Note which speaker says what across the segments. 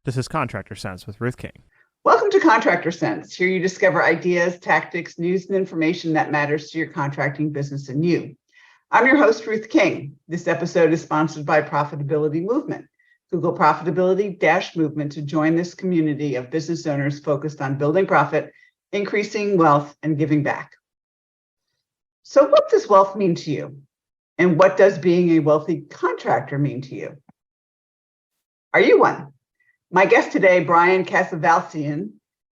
Speaker 1: This is Contractor Sense with Ruth King.
Speaker 2: Welcome to Contractor Sense. Here you discover ideas, tactics, news, and information that matters to your contracting business and you. I'm your host, Ruth King. This episode is sponsored by Profitability Movement. Google Profitability-Movement to join this community of business owners focused on building profit, increasing wealth, and giving back. So what does wealth mean to you? And what does being a wealthy contractor mean to you? Are you one? My guest today, Brian Kaskavalciyan,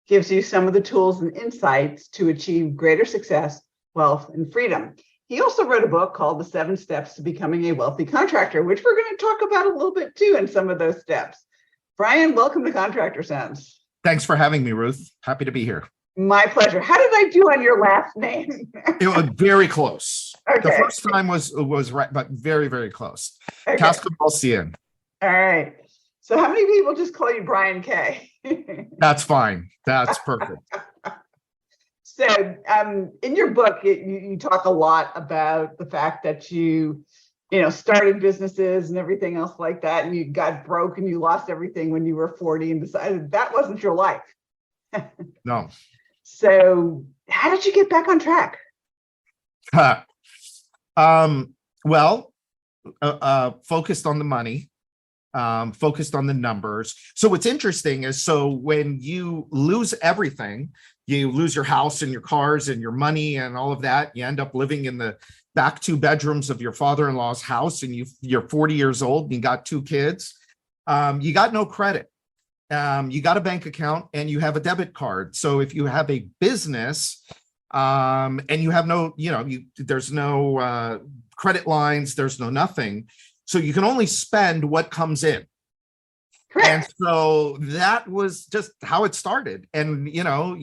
Speaker 2: gives you some of the tools and insights to achieve greater success, wealth, and freedom. He also wrote a book called The 7 Steps to Becoming a Wealthy Contractor, which we're going to talk about a little bit too in some of those steps. Brian, welcome to Contractor Sense.
Speaker 3: Thanks for having me, Ruth. Happy to be here.
Speaker 2: My pleasure. How did I do on your last name?
Speaker 3: It was very close.
Speaker 2: Okay.
Speaker 3: The first time was right, but very, very close.
Speaker 2: Okay.
Speaker 3: Kaskavalciyan.
Speaker 2: All right. So how many people just call you Brian K?
Speaker 3: That's fine. That's perfect.
Speaker 2: So in your book, you talk a lot about the fact that you started businesses and everything else like that, and you got broke and you lost everything when you were 40 and decided that wasn't your life.
Speaker 3: No.
Speaker 2: So how did you get back on track?
Speaker 3: Focused on the money. Focused on the numbers. So what's interesting is, so when you lose everything, you lose your house and your cars and your money and all of that, you end up living in the back 2 bedrooms of your father-in-law's house, and you're 40 years old and you got 2 kids. You got no credit. You got a bank account and you have a debit card. So if you have a business and you have no, there's no credit lines, there's no nothing. So you can only spend what comes in.
Speaker 2: Correct.
Speaker 3: And so that was just how it started. And, you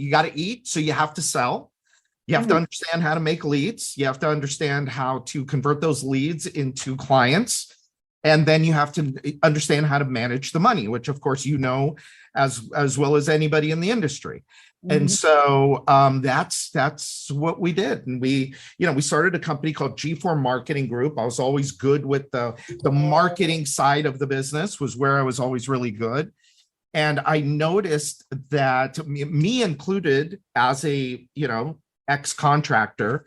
Speaker 3: got to eat, so you have to sell. You have to understand how to make leads. You have to understand how to convert those leads into clients. And then you have to understand how to manage the money, which of course, as well as anybody in the industry. And so that's what we did. And we started a company called G4 Marketing Group. I was always good with the marketing side of the business, was where I was always really good. And I noticed that me included, as a, ex-contractor,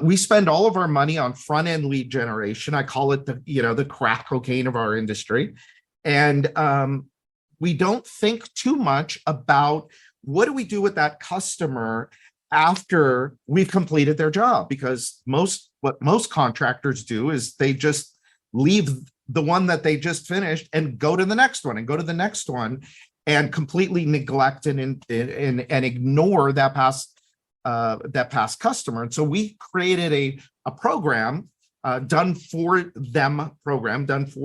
Speaker 3: we spend all of our money on front-end lead generation. I call it the crack cocaine of our industry. And we don't think too much about what do we do with that customer after we've completed their job? Because what most contractors do is they just leave the one that they just finished and go to the next one and go to the next one, and completely neglect and ignore that past customer. And so we created a program, done for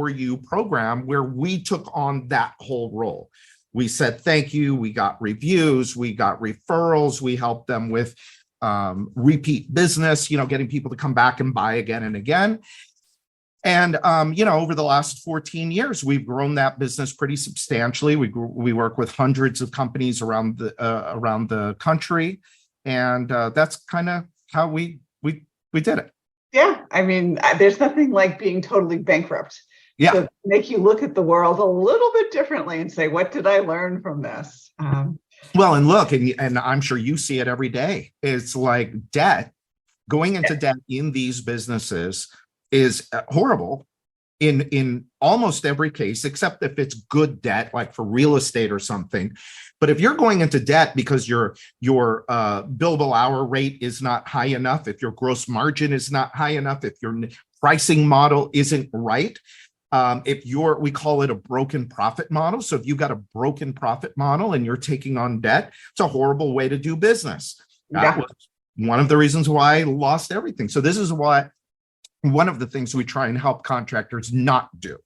Speaker 3: you program, where we took on that whole role. We said thank you. We got reviews. We got referrals. We helped them with repeat business, getting people to come back and buy again and again. And, over the last 14 years, we've grown that business pretty substantially. We work with hundreds of companies around the country. And that's kind of how we did it.
Speaker 2: Yeah. I mean, there's nothing like being totally bankrupt.
Speaker 3: Yeah.
Speaker 2: To make you look at the world a little bit differently and say, what did I learn from this?
Speaker 3: Well, and look, and I'm sure you see it every day. It's like going into debt in these businesses is horrible in almost every case, except if it's good debt, like for real estate or something. But if you're going into debt because your billable hour rate is not high enough, if your gross margin is not high enough, if your pricing model isn't right, we call it a broken profit model. So if you've got a broken profit model and you're taking on debt, it's a horrible way to do business. That was one of the reasons why I lost everything. So this is one of the things we try and help contractors not do.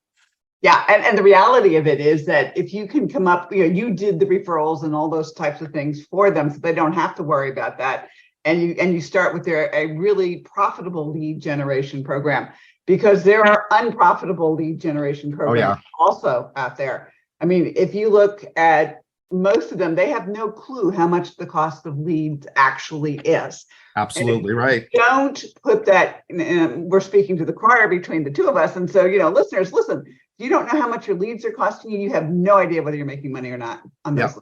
Speaker 2: Yeah. And the reality of it is that if you can come up, you did the referrals and all those types of things for them, so they don't have to worry about that. And you start with a really profitable lead generation program, because there are unprofitable lead generation programs also out there. I mean, if you look at most of them, they have no clue how much the cost of leads actually is.
Speaker 3: Absolutely right.
Speaker 2: Don't put that, we're speaking to the choir between the two of us. And so, listeners, listen, if you don't know how much your leads are costing you, you have no idea whether you're making money or not on those.
Speaker 3: Yeah.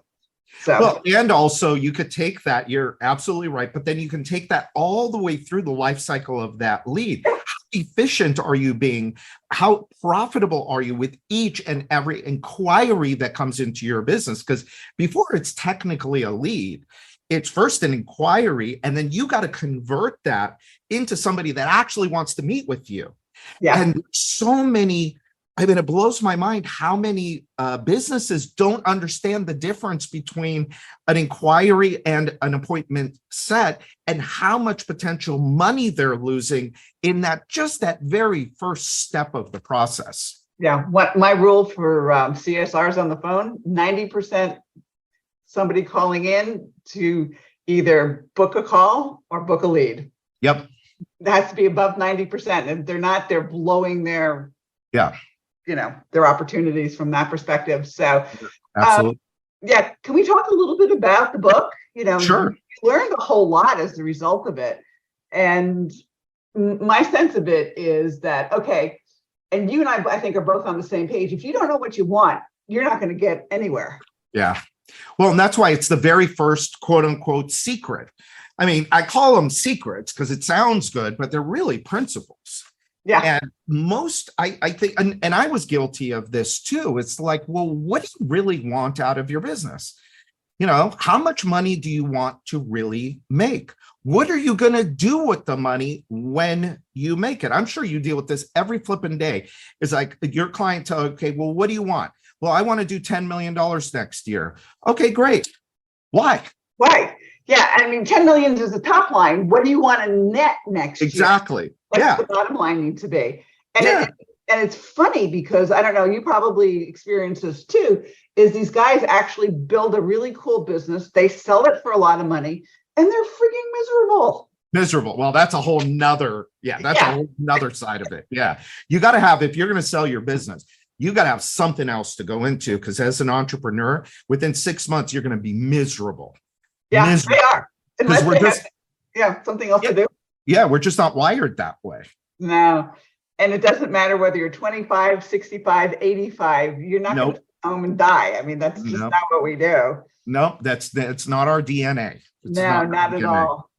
Speaker 2: So,
Speaker 3: well, and also you could take that, you're absolutely right, but then you can take that all the way through the life cycle of that lead. How efficient are you being? How profitable are you with each and every inquiry that comes into your business? Because before it's technically a lead, it's first an inquiry, and then you got to convert that into somebody that actually wants to meet with you.
Speaker 2: yeah.
Speaker 3: And so many, I mean, it blows my mind how many businesses don't understand the difference between an inquiry and an appointment set, and how much potential money they're losing in that, just that very first step of the process.
Speaker 2: Yeah. What my rule for CSRs on the phone, 90% somebody calling in to either book a call or book a lead.
Speaker 3: Yep.
Speaker 2: It has to be above 90%. And if they're not, they're blowing their,
Speaker 3: Yeah.
Speaker 2: Their opportunities from that perspective. So,
Speaker 3: Absolutely.
Speaker 2: yeah. Can we talk a little bit about the book?
Speaker 3: Sure.
Speaker 2: You learned a whole lot as a result of it. And my sense of it is that, okay, and you and I think are both on the same page. If you don't know what you want, you're not going to get anywhere.
Speaker 3: Yeah. Well, and that's why it's the very first quote unquote secret. I mean, I call them secrets because it sounds good, but they're really principles.
Speaker 2: Yeah.
Speaker 3: And most, I think, and I was guilty of this too. It's like, well, what do you really want out of your business? How much money do you want to really make? What are you going to do with the money when you make it? I'm sure you deal with this every flipping day. It's like your client tell, okay, well, what do you want? Well, I want to do $10 million next year. Okay, great. Why?
Speaker 2: Why? Yeah. I mean, 10 million is the top line. What do you want to net next year?
Speaker 3: Exactly.
Speaker 2: What's the bottom line need to be? And,
Speaker 3: Yeah.
Speaker 2: and it's funny because I don't know, you probably experience this too, is these guys actually build a really cool business. They sell it for a lot of money and they're freaking miserable.
Speaker 3: Miserable. Well, that's a whole nother, a whole nother side of it. Yeah. You got to have, if you're going to sell your business, you got to have something else to go into, because as an entrepreneur, within 6 months, you're going to be miserable.
Speaker 2: Yeah,
Speaker 3: miserable.
Speaker 2: they are.
Speaker 3: Because we're just,
Speaker 2: something else to do.
Speaker 3: Yeah, we're just not wired that way.
Speaker 2: No. And it doesn't matter whether you're 25, 65, 85, you're not going to come home and die. I mean, that's just not what we do.
Speaker 3: No, that's not our DNA.
Speaker 2: Not at all.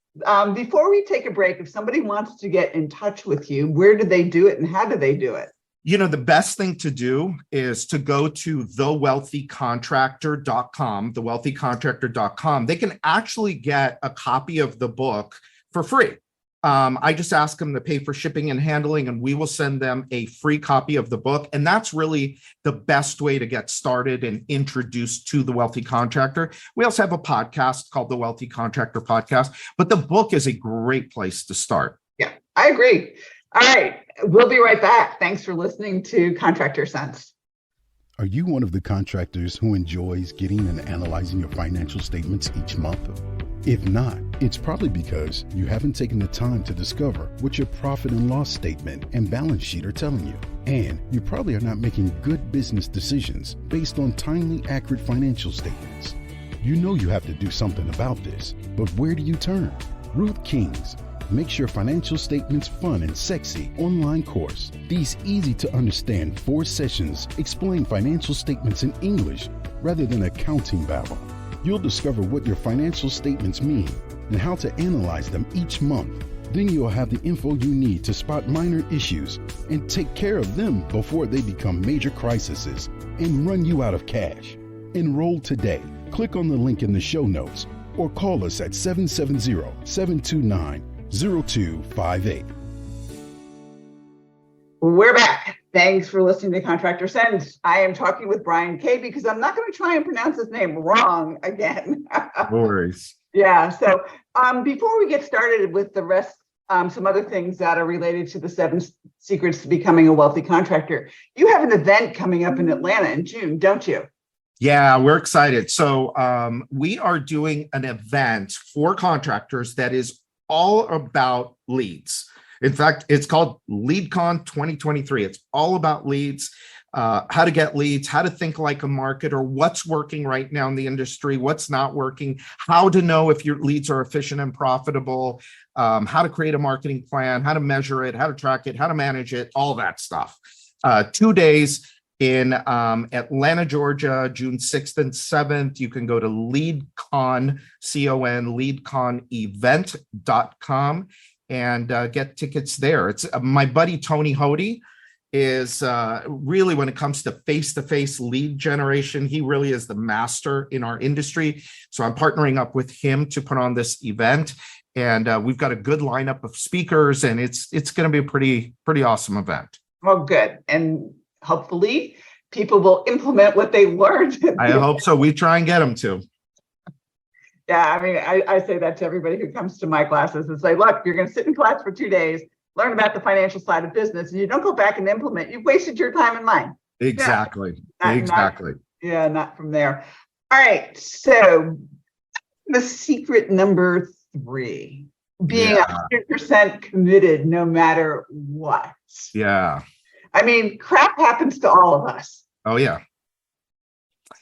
Speaker 2: Before we take a break, if somebody wants to get in touch with you, where do they do it and how do they do it?
Speaker 3: The best thing to do is to go to thewealthycontractor.com, thewealthycontractor.com. They can actually get a copy of the book for free. I just ask them to pay for shipping and handling, and we will send them a free copy of the book. And that's really the best way to get started and introduced to The Wealthy Contractor. We also have a podcast called The Wealthy Contractor Podcast, but the book is a great place to start.
Speaker 2: Yeah, I agree. All right, we'll be right back. Thanks for listening to Contractor Sense.
Speaker 4: Are you one of the contractors who enjoys getting and analyzing your financial statements each month? If not, it's probably because you haven't taken the time to discover what your profit and loss statement and balance sheet are telling you. And you probably are not making good business decisions based on timely, accurate financial statements. You know you have to do something about this, but where do you turn? Ruth King's Makes Your Financial Statements Fun and Sexy online course. These easy to understand 4 sessions explain financial statements in English rather than accounting babble. You'll discover what your financial statements mean and how to analyze them each month. Then you'll have the info you need to spot minor issues and take care of them before they become major crises and run you out of cash. Enroll today. Click on the link in the show notes or call us at 770-729-0258.
Speaker 2: We're back. Thanks for listening to Contractor Sense. I am talking with Brian Kay because I'm not going to try and pronounce his name wrong again.
Speaker 3: No worries.
Speaker 2: Yeah. So before we get started with the rest, some other things that are related to the 7 secrets to becoming a wealthy contractor, you have an event coming up in Atlanta in June, don't you?
Speaker 3: Yeah, we're excited. So we are doing an event for contractors that is all about leads. In fact, it's called LeadCon 2023. It's all about leads, how to get leads, how to think like a marketer, what's working right now in the industry, what's not working, how to know if your leads are efficient and profitable, how to create a marketing plan, how to measure it, how to track it, how to manage it, all that stuff. 2 days. in Atlanta, Georgia, June 6th and 7th. You can go to LeadCon, leadconevent.com and get tickets there. It's my buddy Tony Hody is really, when it comes to face-to-face lead generation, he really is the master in our industry. So I'm partnering up with him to put on this event. And we've got a good lineup of speakers, and it's going to be a pretty awesome event.
Speaker 2: Well, good. And hopefully people will implement what they learned.
Speaker 3: I hope so. We try and get them to.
Speaker 2: Yeah, I mean, I say that to everybody who comes to my classes and say, look, you're going to sit in class for 2 days, learn about the financial side of business, and you don't go back and implement. You've wasted your time and mine.
Speaker 3: Exactly.
Speaker 2: Yeah.
Speaker 3: Exactly.
Speaker 2: Not from there. All right. So the secret number 3, being 100% committed no matter what.
Speaker 3: Yeah.
Speaker 2: I mean, crap happens to all of us.
Speaker 3: Oh, yeah.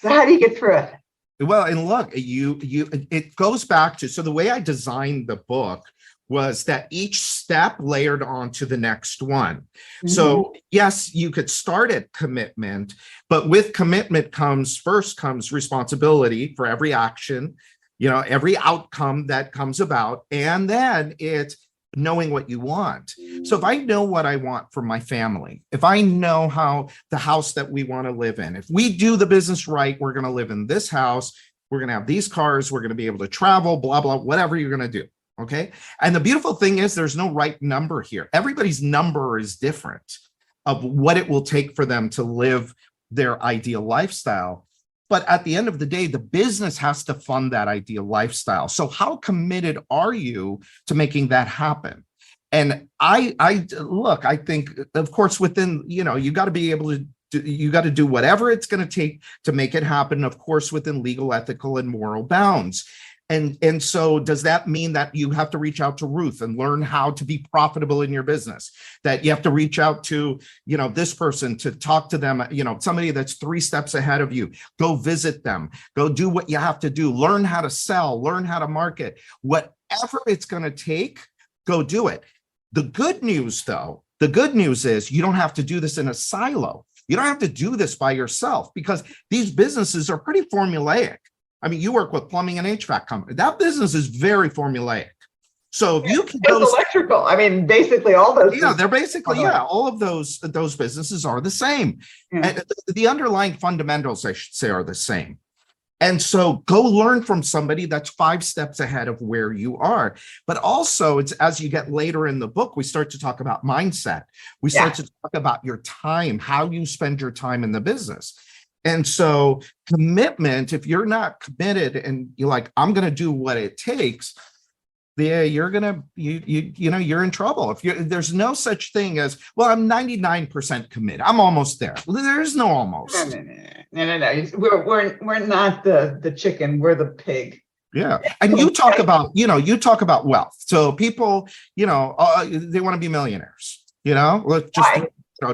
Speaker 2: So how do you get through it?
Speaker 3: Well, and look, it goes back to, so the way I designed the book was that each step layered onto the next one. Mm-hmm. So yes, you could start at commitment, but with commitment comes responsibility for every action, every outcome that comes about. And then it's knowing what you want. So if I know what I want for my family, if I know how the house that we want to live in, if we do the business right, we're going to live in this house, we're going to have these cars, we're going to be able to travel, blah, blah, whatever you're going to do. Okay. And the beautiful thing is there's no right number here. Everybody's number is different of what it will take for them to live their ideal lifestyle. But at the end of the day, the business has to fund that ideal lifestyle. So how committed are you to making that happen? And I think, of course, within, you got to be able to you got to do whatever it's going to take to make it happen, of course, within legal, ethical, and moral bounds. And so does that mean that you have to reach out to Ruth and learn how to be profitable in your business? That you have to reach out to, this person to talk to them, somebody that's 3 steps ahead of you, go visit them, go do what you have to do, learn how to sell, learn how to market, whatever it's going to take, go do it. The good news is you don't have to do this in a silo. You don't have to do this by yourself because these businesses are pretty formulaic. I mean, you work with plumbing and HVAC company. That business is very formulaic. So if you can go
Speaker 2: electrical, I mean, basically all those.
Speaker 3: Yeah, they're basically, all of those businesses are the same. Yeah. And the underlying fundamentals, I should say, are the same. And so go learn from somebody that's 5 steps ahead of where you are. But also, it's as you get later in the book, we start to talk about mindset. We start to talk about your time, how you spend your time in the business. And so commitment, if you're not committed and you're like, I'm going to do what it takes, you're in trouble. There's no such thing as, well, I'm 99% committed. I'm almost there. Well, there's no almost.
Speaker 2: No. We're not the chicken. We're the pig.
Speaker 3: Yeah. And you talk about wealth. So people, they want to be millionaires, let's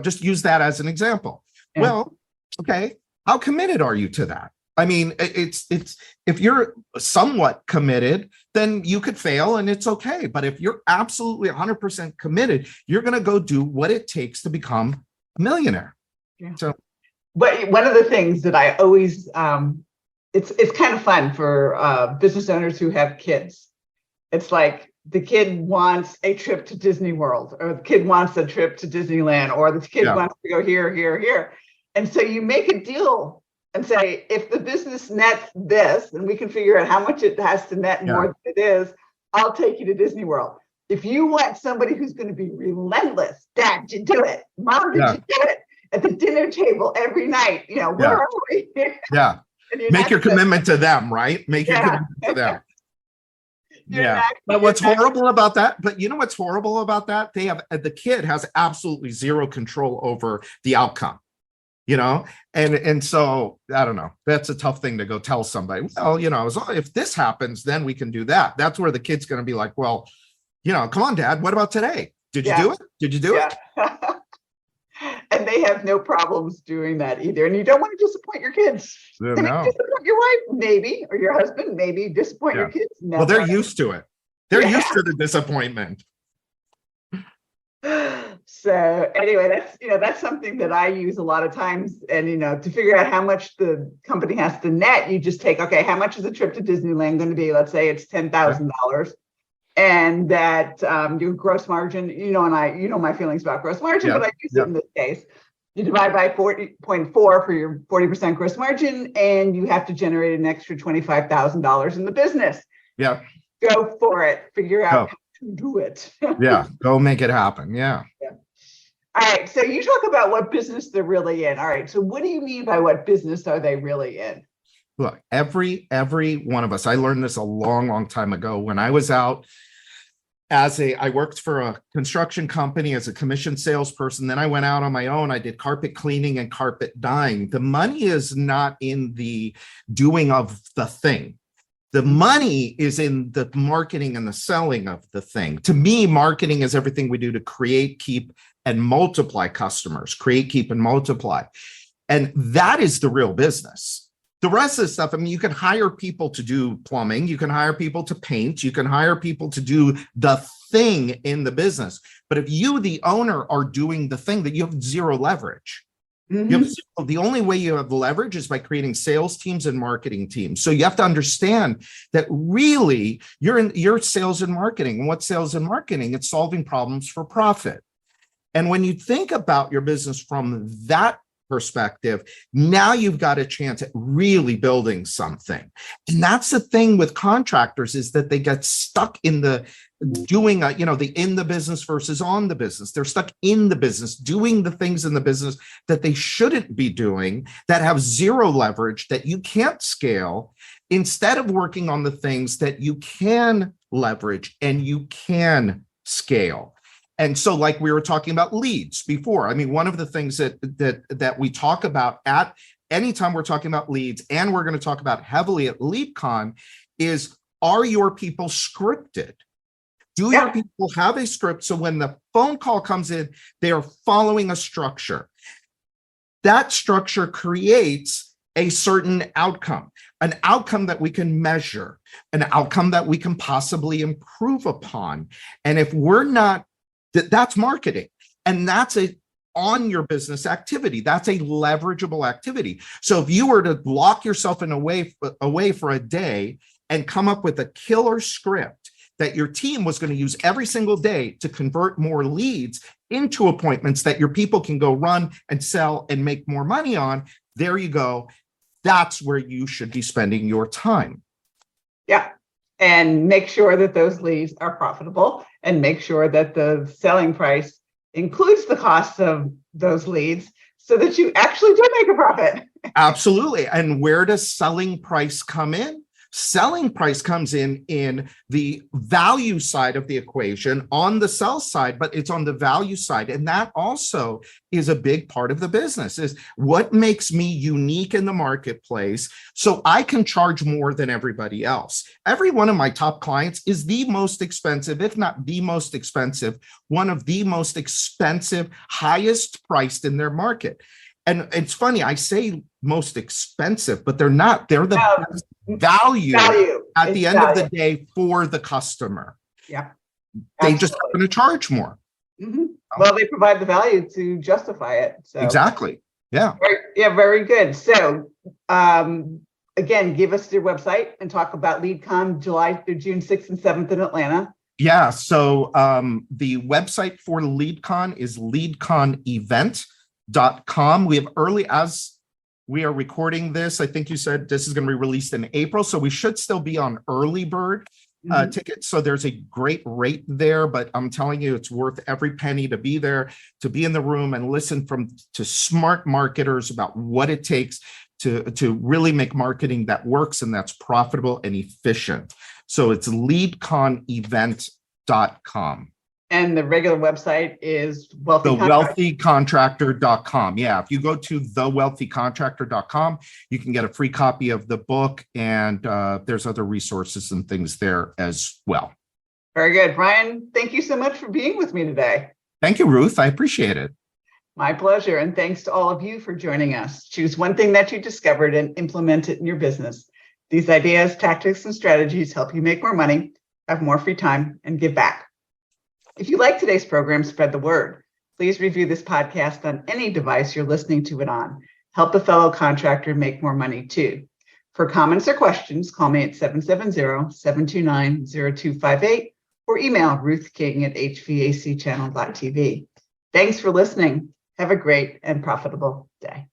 Speaker 3: just use that as an example. Yeah. Well, okay. How committed are you to that? I mean, it's if you're somewhat committed, then you could fail and it's okay. But if you're absolutely 100% committed, you're going to go do what it takes to become a millionaire. Yeah. So,
Speaker 2: but one of the things that I always, it's kind of fun for business owners who have kids. It's like the kid wants a trip to Disney World, or the kid wants a trip to Disneyland, or the kid wants to go here. And so you make a deal and say, if the business nets this, and we can figure out how much it has to net more than it is, I'll take you to Disney World. If you want somebody who's going to be relentless, Dad, did you do it? Mom, did you do it? At the dinner table every night, where are we?
Speaker 3: Yeah. Make your commitment to them, right? Make your commitment to them. But what's horrible about that? But you know what's horrible about that? The kid has absolutely zero control over the outcome. And so I don't know. That's a tough thing to go tell somebody. Well, if this happens, then we can do that. That's where the kid's going to be like, well, come on, Dad. What about today? Did you do it? Did you do it?
Speaker 2: And they have no problems doing that either. And you don't want to disappoint your kids.
Speaker 3: No.
Speaker 2: Disappoint your wife, maybe, or your husband, maybe. Disappoint your kids. Never.
Speaker 3: Well, they're used to it. They're used to the disappointment.
Speaker 2: So anyway, that's something that I use a lot of times. And, to figure out how much the company has to net, you just take, okay, how much is a trip to Disneyland going to be? Let's say it's $10,000. And that your gross margin, and my feelings about gross margin, but I use it in this case. You divide by 40.4 for your 40% gross margin, and you have to generate an extra $25,000 in the business.
Speaker 3: Yeah.
Speaker 2: Go for it. Figure out how to do it.
Speaker 3: Yeah. Go make it happen. Yeah.
Speaker 2: All right. So you talk about what business they're really in. All right. So what do you mean by what business are they really in?
Speaker 3: Look, every one of us, I learned this a long time ago when I was out I worked for a construction company as a commissioned salesperson. Then I went out on my own. I did carpet cleaning and carpet dyeing. The money is not in the doing of the thing. The money is in the marketing and the selling of the thing. To me, marketing is everything we do to create, keep, and multiply customers. Create, keep, and multiply. And that is the real business. The rest of the stuff, you can hire people to do plumbing, you can hire people to paint, you can hire people to do the thing in the business. But if you, the owner, are doing the thing, that you have zero leverage. Mm-hmm. The only way you have leverage is by creating sales teams and marketing teams. So you have to understand that really you're sales and marketing. And what's sales and marketing? It's solving problems for profit. And when you think about your business from that perspective, now you've got a chance at really building something. And that's the thing with contractors, is that they get stuck in the doing the in the business versus on the business. They're stuck in the business, doing the things in the business that they shouldn't be doing, that have zero leverage, that you can't scale, instead of working on the things that you can leverage and you can scale. And so, like we were talking about leads before, one of the things that we talk about at anytime we're talking about leads, and we're going to talk about heavily at LeadCon, is, are your people scripted? Do your people have a script? So when the phone call comes in, they are following a structure. That structure creates a certain outcome, an outcome that we can measure, an outcome that we can possibly improve upon. And if we're not, that's marketing. And that's on your business activity. That's a leverageable activity. So if you were to lock yourself away for a day and come up with a killer script that your team was going to use every single day to convert more leads into appointments that your people can go run and sell and make more money on, there you go. That's where you should be spending your time.
Speaker 2: Yeah. And make sure that those leads are profitable, and make sure that the selling price includes the cost of those leads, so that you actually do make a profit.
Speaker 3: Absolutely. And where does selling price come in? Selling price comes in the value side of the equation, on the sell side, but it's on the value side. And that also is a big part of the business, is what makes me unique in the marketplace so I can charge more than everybody else. Every one of my top clients is the most expensive, if not the most expensive, one of the most expensive, highest priced in their market. And it's funny, I say most expensive, but they're not. They're the best value at the end of the day for the customer.
Speaker 2: Yeah.
Speaker 3: They just happen to charge more.
Speaker 2: Mm-hmm. Well, they provide the value to justify it. So.
Speaker 3: Exactly. Yeah.
Speaker 2: Very good. So again, give us your website and talk about LeadCon July through June 6th and 7th in Atlanta.
Speaker 3: Yeah. So the website for LeadCon is leadconevent.com. We have as we are recording this, I think you said this is going to be released in April, so we should still be on early bird tickets. So there's a great rate there, but I'm telling you, it's worth every penny to be there, to be in the room and listen to smart marketers about what it takes to really make marketing that works and that's profitable and efficient. So it's leadconevent.com.
Speaker 2: And the regular website is
Speaker 3: thewealthycontractor.com. Yeah, if you go to thewealthycontractor.com, you can get a free copy of the book, and there's other resources and things there as well.
Speaker 2: Very good. Ryan, thank you so much for being with me today.
Speaker 3: Thank you, Ruth. I appreciate it.
Speaker 2: My pleasure. And thanks to all of you for joining us. Choose one thing that you discovered and implement it in your business. These ideas, tactics, and strategies help you make more money, have more free time, and give back. If you like today's program, spread the word. Please review this podcast on any device you're listening to it on. Help a fellow contractor make more money too. For comments or questions, call me at 770-729-0258 or email Ruth King at hvacchannel.tv. Thanks for listening. Have a great and profitable day.